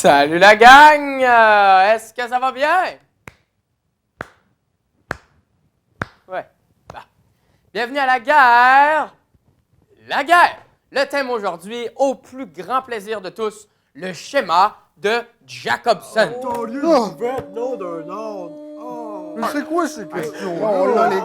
Salut la gang! Est-ce que ça va bien? Ouais. Bon. Bienvenue à la guerre! La guerre! Le thème aujourd'hui, au plus grand plaisir de tous, le schéma de Jacobson. Ton lieu de nom d'un ordre. Mais c'est quoi ces questions? là, les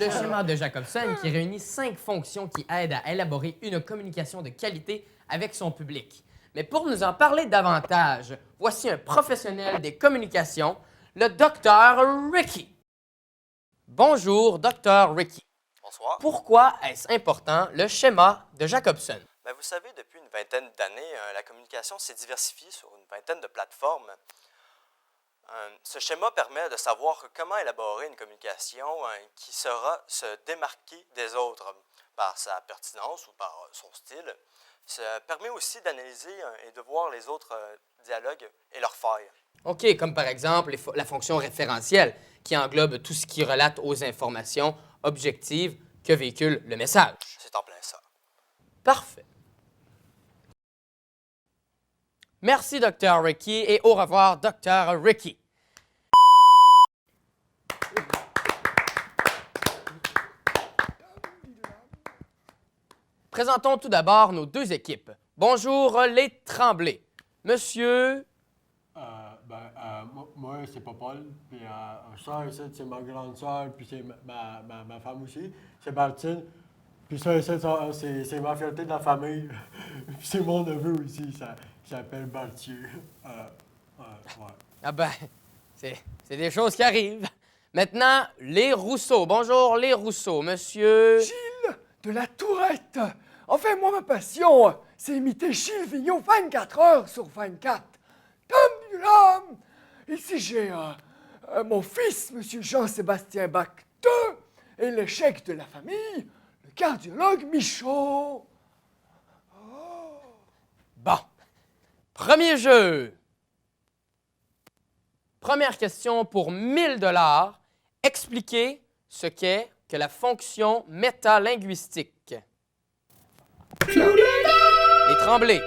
Le schéma de Jacobson qui réunit 5 fonctions qui aident à élaborer une communication de qualité avec son public. Mais pour nous en parler davantage, voici un professionnel des communications, le Dr. Ricky. Bonjour, Dr. Ricky. Bonsoir. Pourquoi est-ce important le schéma de Jacobson? Vous savez, depuis une vingtaine d'années, la communication s'est diversifiée sur une vingtaine de plateformes. Ce schéma permet de savoir comment élaborer une communication qui saura se démarquer des autres par sa pertinence ou par son style. Ça permet aussi d'analyser et de voir les autres dialogues et leurs failles. OK, comme par exemple la fonction référentielle qui englobe tout ce qui relate aux informations objectives que véhicule le message. C'est en plein ça. Parfait. Merci, Dr. Ricky, et au revoir, Dr. Ricky. Présentons tout d'abord nos deux équipes. Bonjour, les Tremblay. Monsieur... Moi, c'est pas Paul, puis ça, ici, c'est ma grande sœur, puis c'est ma femme aussi, c'est Martine. Puis ça, ici, c'est ma fierté de la famille. Puis c'est mon neveu aussi, ça s'appelle Mathieu. Ouais. Ah ben, c'est des choses qui arrivent. Maintenant, les Rousseau. Bonjour, les Rousseau. Monsieur... Gilles de la Tourette. Enfin, moi, ma passion, c'est imiter Gilles Vigneault 24 heures sur 24. Tum-dulam! Ici, j'ai mon fils, M. Jean-Sébastien Bach II, et l'échec de la famille, le cardiologue Michaud. Bon. Premier jeu. Première question pour 1000 $. Expliquez ce qu'est que la fonction métalinguistique. Les Tremblay.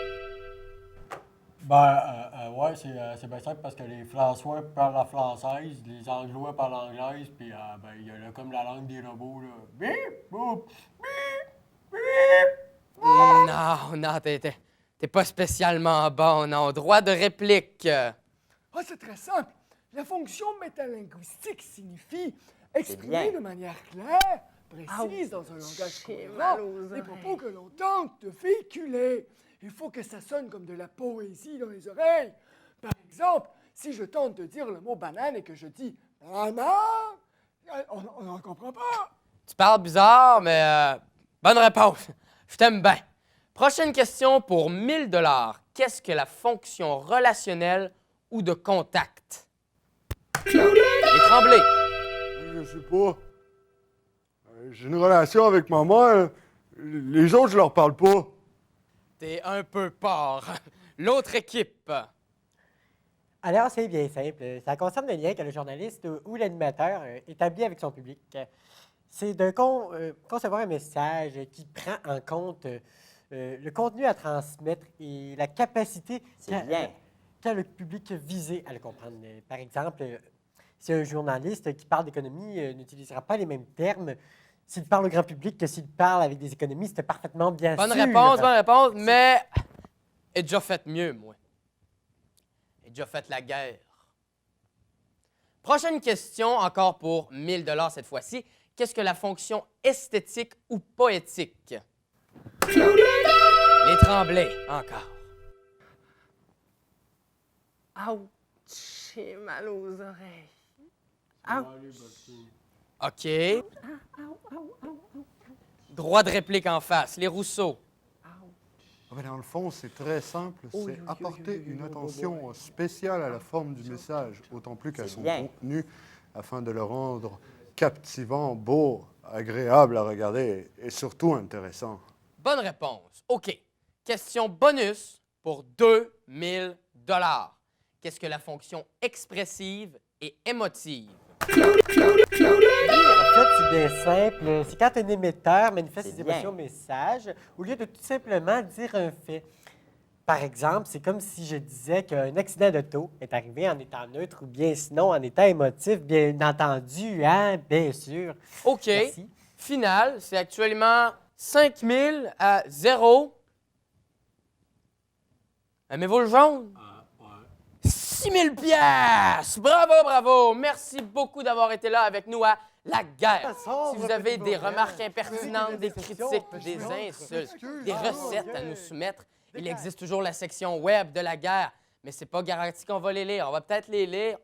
Ouais, c'est bien simple parce que les François parlent la française, les Anglois parlent l'anglaise, puis il y a comme la langue des robots, là. Bip, boop, bip, bip. Non, t'es pas spécialement bon, non. Droit de réplique. C'est très simple. La fonction métalinguistique signifie exprimer de manière claire, précise, dans un langage cohérent, les propos que l'on tente de véhiculer. Il faut que ça sonne comme de la poésie dans les oreilles. Par exemple, si je tente de dire le mot banane et que je dis « banane », on n'en comprend pas. Tu parles bizarre, mais bonne réponse. Je t'aime bien. Prochaine question pour 1000 $. Qu'est-ce que la fonction relationnelle ou de contact? Les Tremblay. Je sais pas. J'ai une relation avec ma mère. Les autres, je leur parle pas. T'es un peu porc. L'autre équipe. Alors, c'est bien simple. Ça concerne le lien que le journaliste ou l'animateur établit avec son public. C'est de concevoir un message qui prend en compte le contenu à transmettre et la capacité qu'a le public visé à le comprendre. Par exemple, si un journaliste qui parle d'économie n'utilisera pas les mêmes termes s'il parle au grand public que s'il parle avec des économistes parfaitement bien Bonne sûr. réponse, mais j'ai déjà fait mieux, moi. J'ai déjà fait la guerre. Prochaine question, encore pour 1000 $ cette fois-ci. Qu'est-ce que la fonction esthétique ou poétique? Les Tremblay, encore. Ouch, j'ai mal aux oreilles. OK. Droit de réplique en face. Les Rousseau. Dans le fond, c'est très simple. C'est apporter une attention spéciale à la forme du message, autant plus qu'à son contenu, afin de le rendre captivant, beau, agréable à regarder et surtout intéressant. Bonne réponse. OK. Question bonus pour 2000 $. Qu'est-ce que la fonction expressive et émotive? Oui, en fait, c'est bien simple. C'est quand un émetteur manifeste ses émotions au message, au lieu de tout simplement dire un fait. Par exemple, c'est comme si je disais qu'un accident d'auto est arrivé en étant neutre ou bien sinon en étant émotif, bien entendu, hein, bien sûr. OK. Merci. Final, c'est actuellement 5000 à 0. Aimez-vous le jaune? Ouais. 6000 pièces. Bravo, bravo. Merci beaucoup d'avoir été là avec nous à La Guerre. Si vous avez des remarques impertinentes, des critiques, des insultes, des recettes à nous soumettre, il existe toujours la section web de La Guerre, mais c'est pas garanti qu'on va les lire. On va peut-être les lire.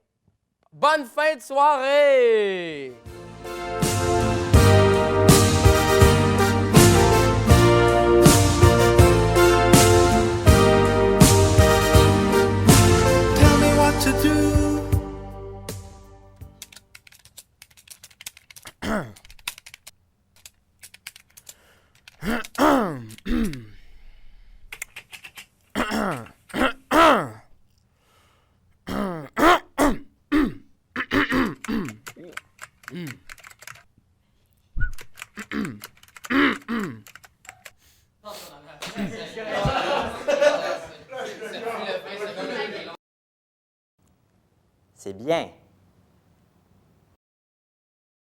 Bonne fin de soirée! Tell me what to do. C'est bien.